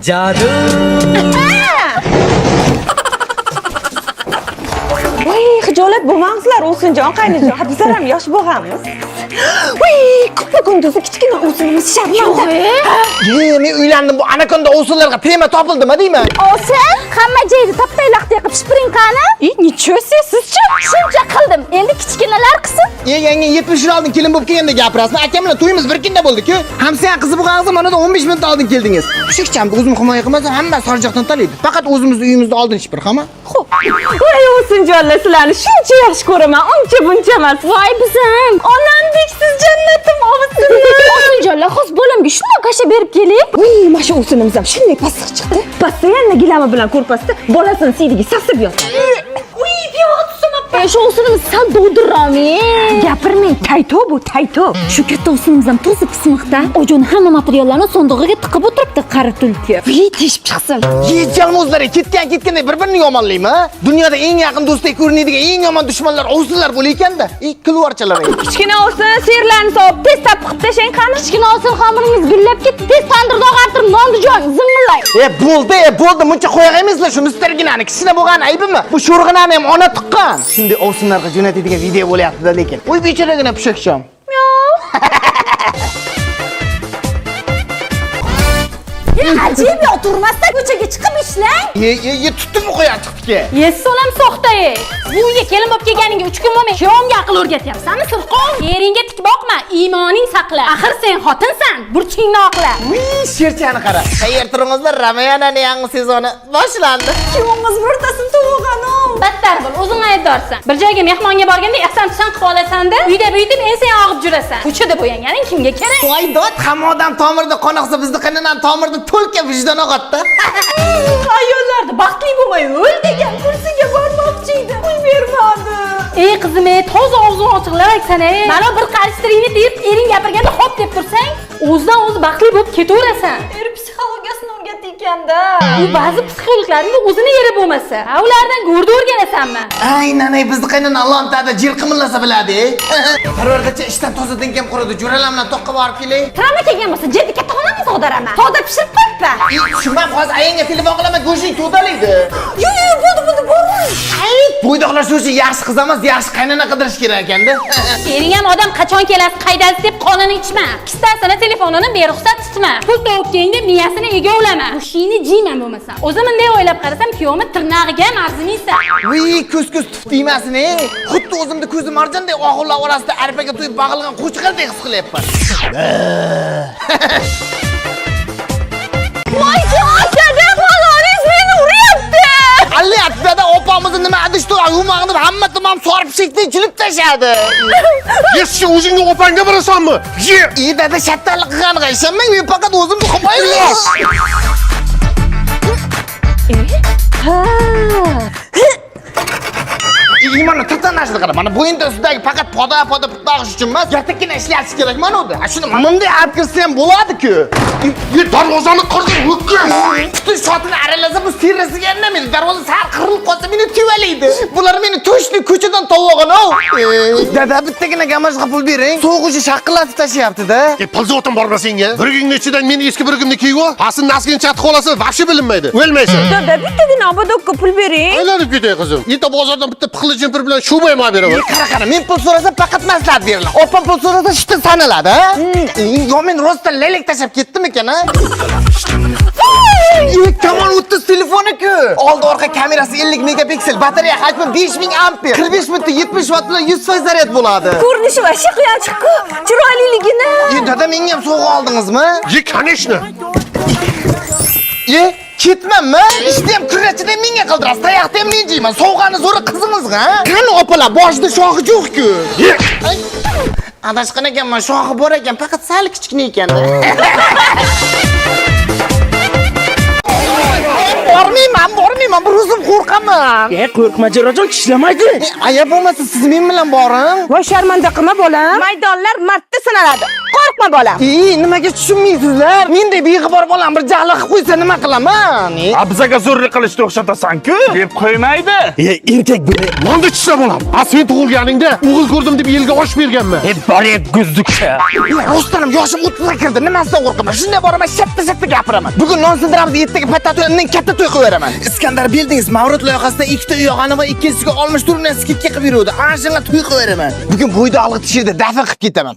जादू Voy, xijolat bo'lmangsizlar, O'sinjon qaynajon. Bizlar ham yosh bo'lganmiz. Voy, ko'ppa kunduzi kichkina o'sinimiz sharmanda. Men uylandim, bu anakonda o'sinlarga tema topildimi deyman. O'sin, hamma joyda taptayloqda qilib shpiring qani? Nicho sizchi? Shuncha qildim. Endi kichkinalar qilsin. Yanga 70 yil oldin kelin bo'lib kelganda gapirasizmi? Akam bilan to'yimiz bir kunda bo'ldi-ku. Ham sen qizi bo'lgansiz, mana 15 minut oldin keldingiz. Shikchamni o'zim himoya qilmasam, hamma sarjoqdan talaydi. Faqat o'zimizni uyimizda oldin shpir, xama. Xo'p. Voy, O'sinjonlar, sizlarni shuncha yaxshi ko'raman, uncha buncha emas. Voy bizim. Onamdek siz jannatim ovsinlar. O'sinjonlar, xos bo'limga shunday qasha berib keling. Voy, mana shu o'sinimiz ham shunday passiq chiqdi. Pastda yana gilami bilan ko'rpasda bolasini siydigi sasib yotdi. Voy, piyot sumoqqa. Shu o'sinimiz sal dovdirromi? Gapirmang, tayto bu, tayto. Shu katta o'sinimiz ham to'sib pismiqda. Ojon hamma materiallarni sondig'iga tiqib o'tiribdi, qari tulki. Voy, teshib chiqsin. Yechalmozlar ketgan-ketganda bir-birini yomonlaymi? Dunyoda eng yaqin do'stdek ko'rinadigan eng yomon dushmanlar o'sinlar bo'lar ekanda. Kulvarchalar. Kichkina o'sin serlarni solib tez tapib tashlang qani. Kichkina o'sin xamiringiz gullab ketdi. Tez tandirda og'artirib nondijon zing'illay. Bo'ldi, muncha qo'yag'aymizlar shu misterginani. Kichkina bo'lgan aybimi? Bu sho'rg'inani ham ona tuqqan. Shunday o'sinlarga jo'natadigan video bo'lyapti-da lekin. Voy bechoragina pushakcham. Ajib, o'tirmasdan ko'chaga chiqib ishlang. Tutib qo'yar chiqdiki. Yessolam soxtaye. Bu uyga kelin bo'lib kelganingga 3 kun bo'lmay, kuyovimga aql o'rgatyapsanmi, sirqov? Eringga tik boqma, iymoning saqla. Axir sen xotinsan, burchingni oqla. Sherchani qara. Qayerda turingizlar? Ramayananing yangi sezoni boshlandi. Kuyovingiz o'rtasini tug'ilganim. Battar bo'l, o'zing aybdorsan. Bir joyga mehmonga borganda ehson tusan qilib olasan-da, uyda buyitib ensang og'ib jurasan. Ko'chada bo'yanganing kimga kerak? Voydod, hamma odam tomirda qonaqsa bizni qandan tomirda to'lka vijdon og'atdi. Ayollarda baxtli bo'lmay o'l degan kursiga bormoqchi edi. Uy bermadi. Ey qizim, toza og'zing ochiqlar aytsan-ey. Mana bir qarishtiringni deb ering gapirganda hop deb tursang, o'zidan o'zi baxtli bo'lib ketaverasan. Er psixologiyasini o'rgatdi ekanda. Bu ba'zi psixologlarning o'zini yeri bo'lmasa, ulardan go'rda o'rganasanmi? Aynan bizni qaynan Alloh taada jil qimillasa biladi. Parvardacha ishdan tozadan kim quradi? Jo'ralar bilan toqqa borib kelay. Trama kelgan bo'lsa, jiddiy katta xonani sog'daraman. Toza pishirib qo'yibdi. Tushunmam, hozir ayangga telefon qilaman, go'shing to'dalaydi. Bo'ldi, bormang. Bo'ydoqlar shu yaxshi qiz emas, yaxshi qaynona qidirish kerak ekanda. Ering ham odam qachon kelasiz, qaydasiz deb qonini ichma. Kistasini telefonini beruxsat tutma. Pul topib kelingda miyasini egovlama. Mushingni jiyman bo'lmasa. O'zim bunday o'ylab qarasam, kuyovimni tirnog'iga ham arzimaysan. Voy, ko'z tuf deymasin, Xuddi o'zimni ko'zim marjonday og'irlar orasida arpaga to'yib bag'ilgan qo'chqardek his qilyapman. Voy, akaga baloningiz meni uryapti. Aliyatda opamizni nima adish to'g'ri yumog'ini hamma tomon sorib shekdan chilib tashadi. Yeschi o'zingni opangga berasanmi? Ye! Dada shattarlik qilganiga ishonmang, men faqat o'zimni himoyalayman. Iymonni tatanashni qara. Mana bo'yinda ustidagi faqat poda putog'ish uchun emas, yatakina ishlash kerak mana unda. Shuni bunday olib kirsa ham bo'ladi-ku. Darvozani qirdim, ho'kiz. Butun shotini aralasa bu sirrasiga endamaydi. Darvoza sal qirilib qolsa meni tuvalaydi. Bular meni to'shni ko'chadan tovog'ini-ov. Dada bittagina gamashga pul bering. So'g'uchi shaqillatib tashlayapti-da. Pul zotim borma senga. Birigingni ichidan meni eski birigimni kiyib ol. Hasin nasgin chatib qolasa, vaqti bilinmaydi. O'lmaysan. Dada, bittagina obodokka pul bering. Aylanib ketay qizim. Yeta bozordan bitta pixli jimpir bilan shu bo'yma beraman. Qara, men pul so'rasam faqat maslahat beriladi. Opam pul so'rasa shita sanaladi, ha? Yo, men rostdan lelak tashab ketdim-ekan, ha? Kamon 30 telefoni-ku. Oldi orqa kamerasi 50 megapiksel, batareya hajmi 5000 amper. 45 minutda 70 watt bilan 100% zaryad bo'ladi. Ko'rinishi va shiqyanchiqku. Chiroyliligini. Dada, menga ham sovg'a oldingizmi? Конечно. Ketmanmi? Ishni ham kurrachida menga qildirasiz, tayoqda ham men jiyman. Sovg'ani zo'ri qizimizga, ha? Qani opalar, boshida shoxi yo'q-ku. Adashqan ekanman, shoxi bor ekan, faqat sal kichkina ekan-da. Bormayman, bir o'zim qo'rqaman. qo'rqma Jo'rajon, tishlamaydi. Ayab bo'lmasa siz men bilan boring. Voy, sharmanda qilma bolam. Maydonlar martda sanaladi. Qo'rqma bolam. Nimaga tushunmaysizlar? Mendek beg'ibor bolam bir jahli qilib qo'ysa nima qilaman? Bizga zo'rlik qilishni o'xshatasan-ku, deb qo'ymaydi. Erkak buni nonda tishlab olam. Sen tug'ilganingda o'g'il ko'rdim deb yelga osh berganman. Boryap guzdukcha. Rostanim yoshim 30 ga kirdi. Nimasidan qo'rqaman? Shunday boraman, shatta gapiraman. Bugun non sindiramiz, ertaga patato'yimdan katta to'y qilib beraman. Iskandar bildingiz, Mavrid loyihasida ikkita uy olgani va ikkinchisiga olmish turibdan skidga qilib yuruvdi. Ana shunga to'y qilib beraman. Bugun bo'yda olg'i tishirdi, dafn qilib ketaman.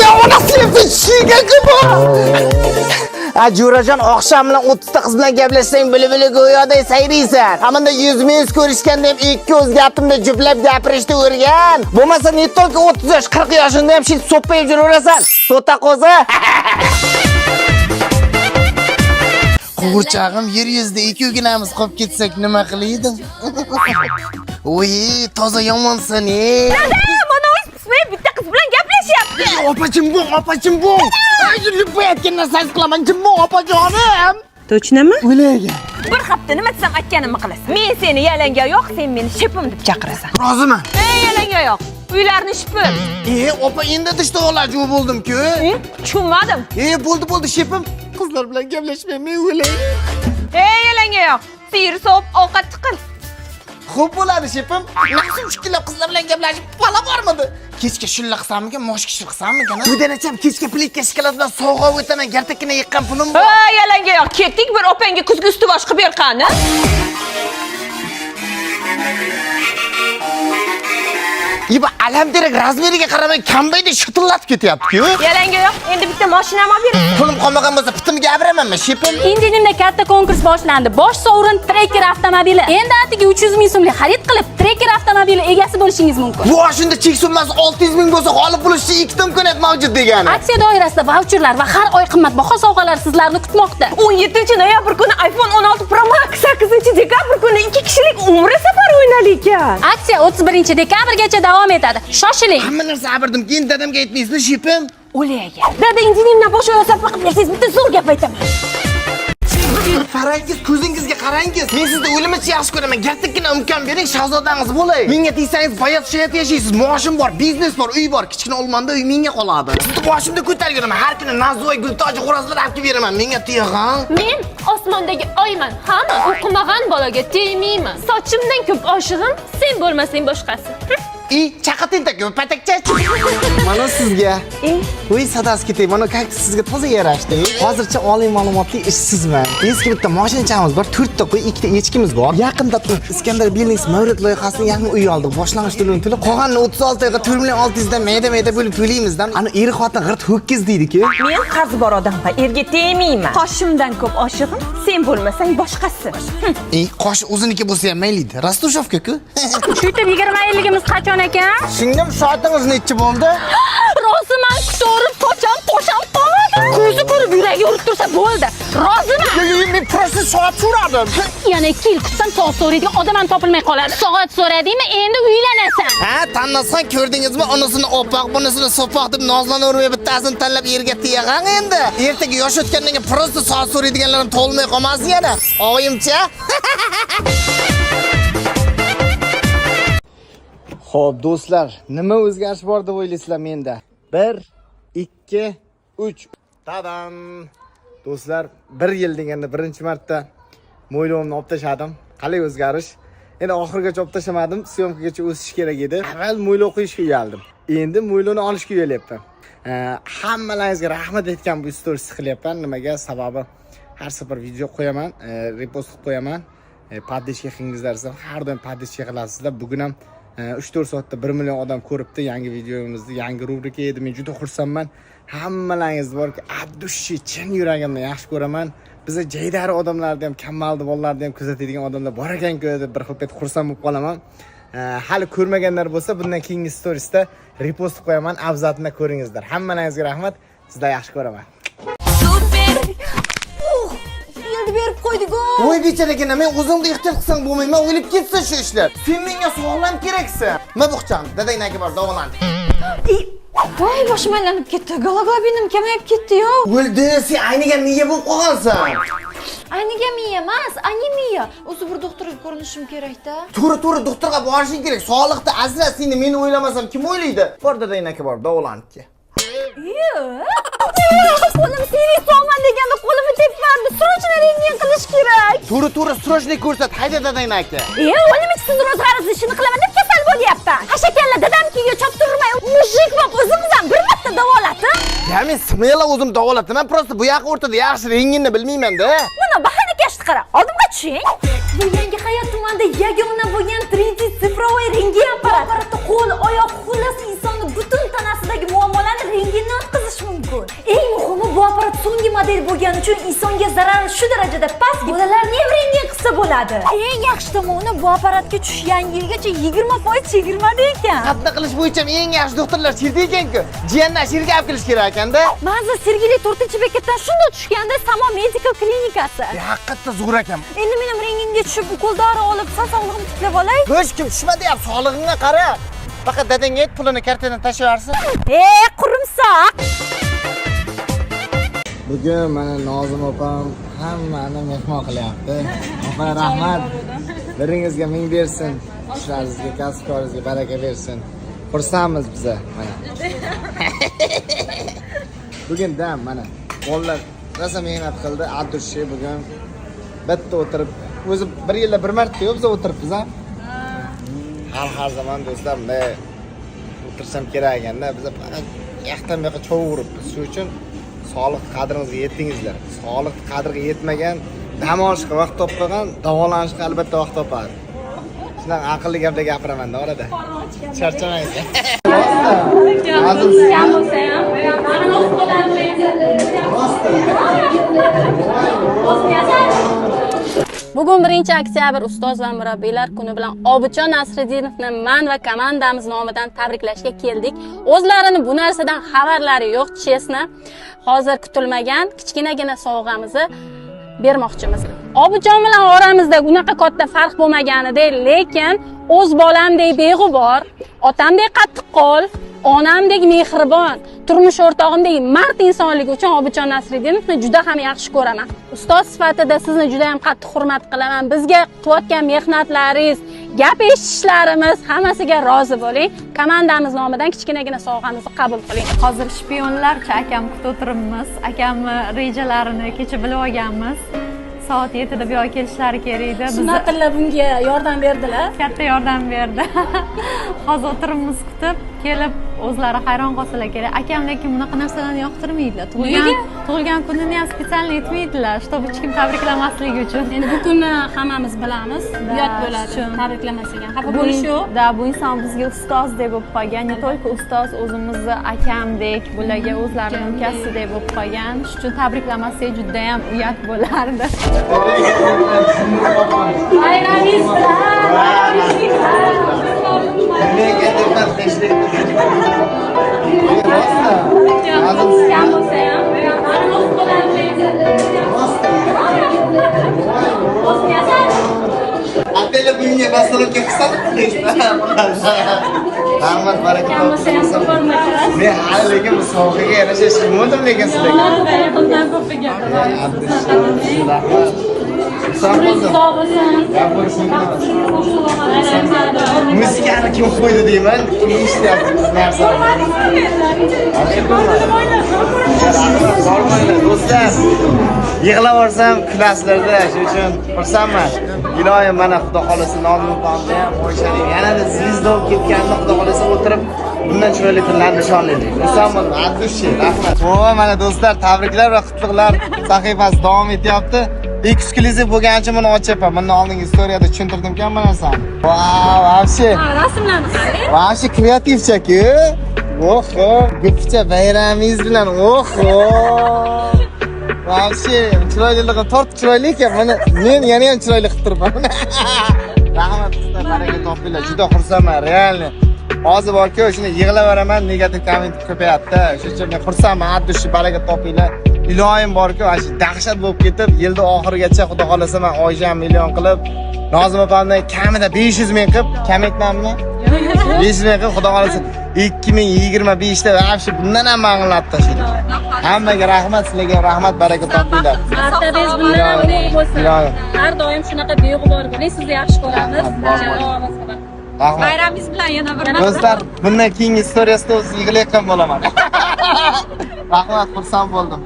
Ya ona sevdi chigaki bu. Jo'rajon, oqshom bilan 30 ta qiz bilan gaplashsang, bili-bili go'yoday sayraysan. Hamda yuzma-yuz ko'rishganda ham ikki o'zgatimda juplab gapirishni o'rgan. Bo'lmasa ne только 30 yosh, 40 yoshingda ham shit so'ppayib yuraverasan. So'ta qo'zi. Quvurchag'im yer yuzida ikki uginamiz qolib ketsak nima qilaydim? Voy, toza yomonsan, Mana o'zbek bitta qiz bilan gaplashyapti. Opachim bu. Yurib bo'yatgan narsani qilaman, jimmo opajonim. Точноmi? O'ylayga. Bir hafta nima desam aytganimni qilasan. Men seni yalanga yo'q, sen meni shipim deb chaqirasan. Roziman. Yalanga yo'q. Uylarni shipim. Opa, endi dishda o'laji bo'ldim-ku. Tushunmadim. Bo'ldi shepim. Qizlar bilan gaplashmayman, o'ylay. Yalanga yo'q. Sir sop, ovqat chiqin. Xo'p bo'ladi shepim. Naqsim shukillab qizlar bilan gaplashib pala bormidi? Kechga shulla qilsammikan, moshkishir qilsammikan? Budanacham kechga plitka shokolad bilan sovg'a o'taman, gartakkina yiqqan pulim bor. Yalanga yo'q. Ketdik bir opangga kuzgi usti bosh qilib ber qani. Bu alamterak razmeriga qaramay kambayda shitillatib ketyapti-ku. Yalanga yo'q. Endi bitta mashinam olib ber. Pulim qolmagan bo'lsa, bitimga gapiramanmi, shepim? Indinimda katta konkurs boshlandi. Bosh sovrin Tracker avtomobili. Endi atigi 300 ming so'mlik xarid qilib, Tracker avtomobili egasi bo'lishingiz mumkin. Bu shunda chek summasi 600 ming bo'lsa, g'olib bo'lish uchun ikkita imkoniyat mavjud degani. Aksiya doirasida vaucherlar va har oy qimmatbaho sovg'alar sizlarni kutmoqda. 17-noyabr kuni iPhone 16 Pro Max, 8-dekabr kuni 2 kishilik umra safari o'ynar ekan. Aksiya 31-dekabrgacha davom etadi. Shoshiling. Hamma narsa sabrdim. Keyin dadamga aytmaysizmi, shepim? O'laga. Dada, indinimdan bosh oyoq sapaq bersangiz, bitta zo'r gap aytaman. Qarangiz, ko'zingizga qarangiz. Men sizni o'limcha yaxshi ko'raman. Gartakkina imkon bering, shahzodangiz bo'lay. Menga tegsangiz, bayat hayot yashaysiz. Maoshim bor, biznes bor, uy bor. Kichkina Olmonda uy menga qoladi. Sizni boshimda ko'tarib yuraman. Har kuni Nazoy, Gultoji xo'rozlar olib beraman. Menga teg'an. Men osmondagi oyman. Hamma o'qimagan bolaga tegmayman. Sochimdan ko'p oshig'im, sen bo'lmasang boshqasi. Chaqatintak, patakcha. Mana sizga. Voy, sadasi ketay. Mana kaktus sizga toza yarashdi. Hozircha oliy ma'lumotli ishsizman. Eski bitta mashinachamiz bor, 4 ta qo'y, 2 ta echkimiz bor. Yaqinda Iskandar Bildings Mavrid loyihasining yangi uy oldik. Boshlang'ich to'lovini to'lab, qolganini 36 oyga 4 600 dan mayda bo'lib to'laymizdan. Ana eri xotin g'irt ho'kiz deydi-ku. Men qarz bor odamman, erga tegmayman. Qoshimdan ko'p oshig'im, sen bo'lmasang boshqasi. Qosh o'ziniki bo'lsa ham mayli-di. Rostovka-ku. Shu yerda 20 yilligimiz qachon ekan? Singlim, soatingiz necha bo'ldi? Roziman, kuchorib, qo'sham qoladi. Ko'zi ko'rib yuragi urib tursa bo'ldi. Roziman. Men prosta soat so'radim. Yana 2 yil kutsam soat so'raydigan odam ham topilmay qoladi. Soat so'radingmi, endi uylanasan. Tanlasan, ko'rdingizmi? Onasini opoq, bunisini so'poq deb nozlanavermay bittasini tanlab erga teg'an endi. Ertaga yosh o'tgandan keyin prosta soat so'raydiganlar ham tolmay qolmasin yana. Oyimcha. Xo'p, do'stlar, nima o'zgarish bor deb o'ylaysizlar menda? 1 2 3. Tadam. Do'stlar, 1 yil deganda birinchi marta mo'ylovimni olib tashadim. Qalay o'zgarish? Endi oxirigacha olib tashamadim, syomkagacha o'sish kerak edi. Avval mo'ylov qo'yishga uyaldim. Endi mo'ylovni olishga uyalyapman. Hammalaringizga rahmat aytgan bu stories qilyapman. Nimaga? Sababi har safar video qo'yaman, repost qilib qo'yaman. Paddishga qilingizlar, har doim paddishga qilasizlar. Bugun ham 3-4 soatda 1 million odam ko'ribdi yangi videomizni, yangi rubrika edi. Men juda xursandman. Hammalaringiz borki, Abdushi chin yuragimdan yaxshi ko'raman. Bizga jaydari odamlarni ham, kammaldi bolalarni ham kuzatadigan odamlar bor ekan-ku deb bir xilpet xursand bo'lib qolaman. Hali ko'rmaganlar bo'lsa, bundan keyingi storiesda repost qo'yaman, afzatini ko'ringizlar. Hammalaringizga rahmat. Sizlarni yaxshi ko'raman. Super! Yildi berib qo'ydik-ku. Voy becharaga, men o'zimni ehtiyot qilsam bo'lmayman, o'lib ketsa shu ishlar. Sen menga sog'lam keraksan. Nima buqcham? Dadangga bor, davolan. Voy, boshim aylanib ketdi. Globalinim kamayib ketdi-yu. O'ldi, sen ayniga miya bo'lib qolgansan. Ayniga miya emas, anemiya. O'zi bir doktorga ko'rinishim kerak-da. To'g'ri, doktorga borishing kerak. Sog'liqda asla seni men o'ylamasam kim o'ylaydi? Bor dadang aka bor, davolanibdi. Qo'lim seni sog'man deganda qo'limni tepmadi. Srochni rentgen qilish kerak. To'g'ri, srochni ko'rsat. Hayda dadang aka. O'lim ichsin ro'zg'arasiz ishini qilaman deb kasal bo'lyapman. Hashakalla dadamkiga choptirmay, mujik bo'lib o'zingiz ham bir marta davolating. Ya men smela o'zim davolatdim. Prosta bu yoq o'rtada yaxshi rentgenni bilmayman-da. Mana bahana kashni qara. Oldimga tushing. Bu yangi hayot tumanda yagona bo'lgan 3D sifroviy rentgen apparati qo'l, oyoq, xullas insonni butun tanasidagi muammolarni rentgendan o'tkazish mumkin. Eng muhimi bu apparat so'nggi model bo'lgani uchun insonga zarari shu darajada past, bolalarni ham rentgen qilsa bo'ladi. Eng yaxshi tomoni bu apparatga tushish yangi yilgacha 20% chegirmada ekan. Xatna qilish bo'yicha eng yaxshi doktorlar sherda ekan-ku. Jiyandan sherga olib kelish kerak ekanda. Manzil Sergeli 4-bekatdan shunda tushganda Samo Medical klinikasi. Haqiqatda zo'r ekan. Endi menim rentgenga tushib, ukol dori olib, sog'lig'imni tiklab olay. Hech kim tushmadi ham sog'lig'ingga qara. Faqat dadangga ayt, pulini kartadan tashlab yuborsin. Qurumsoq. Bugun mana Nozim opam hammani mehmon qilyapti. Opa, rahmat. Biringizga ming bersin. Ishlaringizga, kasb-koringizga baraka bersin. Xursandmiz biza mana. Bugun dam mana. Bolalar rosa mehnat qildi. Abdushi bugun bitta o'tirib, o'zi bir yilda bir marta biz o'tiribmiz ha. Har zaman do'stlar bunday o'tirsam kerak ekanda, biz faqat yoqdan bu yoqqa cho'g'iribmiz. Shuning uchun sog'liq qadringizga yetdingizlar. Sog'liq qadriga yetmagan, dam olishga vaqt topmagan, davolanishga albatta vaqt topadi. Shunaqa aqlli gaplar gapiraman-da orada. Charchamaysiz. Bugun 1-oktyabr ustoz va murabbiylar kuni bilan Obidjon Nasriddinovni men va komandamiz nomidan tabriklashga keldik. O'zlarini bu narsadan xabarlari yo'q, chesna. Hozir kutilmagan kichkinagina sovg'amizni bermoqchimiz. Obidjon bilan oramizda unaqa katta farq bo'lmaganida, lekin o'z bolamdek beg'ubor, otamdek qattiqqo'l, onamdek mehribon, turmush o'rtog'imdek mard insonligi uchun Obidjon Nasriddinovni juda ham yaxshi ko'raman. Ustoz sifatida sizni juda ham qattiq hurmat qilaman. Bizga qilayotgan mehnatlaringiz, gap eshitishlarimiz hammasiga rozi bo'ling. Komandamiz nomidan kichkinagina sovg'amizni qabul qiling. Hozir shpionlarcha akam kutib o'tiribmiz. Akamni rejalarini kecha bilib olganmiz. Soat 7da bu yoqqa kelishlari kerak edi. Sunnatilla bunga yordam berdilar. Katta yordam berdi. Hozir o'tiribmiz kutib, kelib o'zlari hayron qolsalar kerak. Akam lekin bunaqa narsalarni yoqtirmaydilar. Tug'ilgan kunini ham spesialni etmaydilar, чтобы hech kim tabriklamasligi uchun. Endi bu kunni hammamiz bilamiz. Uyat bo'ladi tabriklamasak ham. Xafa bo'lish yo'q. Da, bu inson bizga ustozdek bo'lib qolgan. Ne только ustoz, o'zimizni akamdek, bularga o'zlarining ukasidek bo'lib qolgan. Shuning uchun tabriklamasak juda ham uyat bo'lardi. Atella bunga masalga hisob rahmat, baraka topsin. Men hali lekin bu sovg'aga yarasha ishlaymodim lekin sizlarga. Yaqindan ko'piga. Rahmat. Musikani kim qo'ydi deyman, kim ishlayapti biz narsani. Bormaylar do'stlar. Yig'lab borsam kulasizlarda, shuning uchun xursandman. Iloyim mana xudo xolasa Nozim opamni ham Oyshaning yanada zvizda bo'lib ketganini xudo xolasa o'tirib bundan chiroyli kunlarni nishonlaylik. Xursandman, Abdushi, rahmat. Mana do'stlar, tabriklar va qutlug'lar sahifasi davom etyapti. Eksklyuziv bo'lgani uchun buni ochyapman. Bundan oldingi istoriyada tushuntirdim-ku bu narsani. Vau, вообще. Rasmlarni qarang. Вообще kreativcha-ku. Oho, gupcha bayramingiz bilan. Oho. Вообще, chiroyliligim tortib chiroyli ekan. Mana men yana ham chiroyli qilib turibman. Rahmat sizlar, baraka topinglar. Juda xursandman, realni. Hozir borku, shuni yig'laveraman, negativ komment ko'payapti. Shuning uchun men xursandman. Abdushi, baraka topinglar. Iloyim borku, ana shu dahshat bo'lib ketib, yilda oxirigacha xudo xolasa men Oyshan million qilib, Nozim opamdan kamida 500 ming qilib, kam aytmanmi? 500 ming qilib xudo xolasa 2025 da vaqti bundan ham ma'lumot tashlaydi. Hammaga rahmat, sizlarga rahmat, baraka topinglar. Martabingiz bundan ham ulug' bo'lsin. Har doim shunaqa beg'ubor bo'ling. Sizni yaxshi ko'ramiz. Rahmat. Bayramingiz bilan yana bir Do'stlar, bundan keyingi storiesda o'z yig'layotgan bo'laman. Rahmat, xursand bo'ldim.